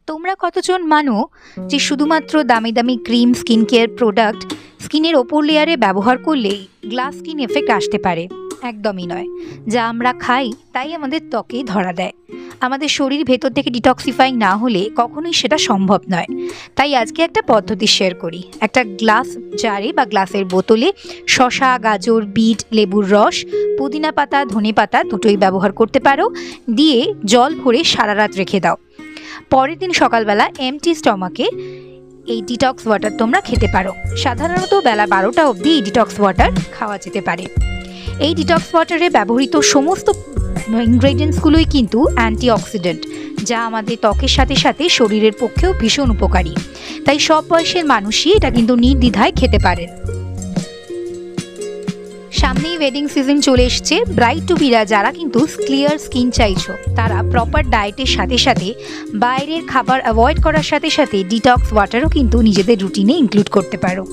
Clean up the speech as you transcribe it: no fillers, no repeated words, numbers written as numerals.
তোমরা কতজন মানো যে শুধুমাত্র দামি দামি ক্রিম স্কিন কেয়ার প্রোডাক্ট স্কিনের ওপর লেয়ারে ব্যবহার করলেই গ্লাস স্কিন এফেক্ট আসতে পারে? একদমই নয়। যা আমরা খাই তাই আমাদের ত্বকে ধরা দেয়। আমাদের শরীর ভেতর থেকে ডিটক্সিফাইং না হলে কখনোই সেটা সম্ভব নয়। তাই আজকে একটা পদ্ধতি শেয়ার করি। একটা গ্লাস জারে বা গ্লাসের বোতলে শসা, গাজর, বিট, লেবুর রস, পুদিনা পাতা, ধনে পাতা দুটোই ব্যবহার করতে পারো। দিয়ে জল ভরে সারা রাত রেখে দাও। পরের দিন সকালবেলা এমটি স্টমাকে এই ডিটক্স ওয়াটার তোমরা খেতে পারো। সাধারণত বেলা 12টা অবধি এই ডিটক্স ওয়াটার খাওয়া যেতে পারে। এই ডিটক্স ওয়াটারে ব্যবহৃত সমস্ত ইনগ্রেডিয়েন্টসগুলোই কিন্তু অ্যান্টিঅক্সিডেন্ট, যা আমাদের ত্বকের সাথে সাথে শরীরের পক্ষেও ভীষণ উপকারী। তাই সব বয়সের মানুষই এটা কিন্তু নির্দ্বিধায় খেতে পারেন। সামনেই ওয়েডিং সিজন চলে এসছে। ব্রাইড টু বিরা যারা কিন্তু ক্লিয়ার স্কিন চাইছো, তারা প্রপার ডায়েটের সাথে সাথে বাইরের খাবার অ্যাভয়েড করার সাথে সাথে ডিটক্স ওয়াটারও কিন্তু নিজেদের রুটিনে ইনক্লুড করতে পারো।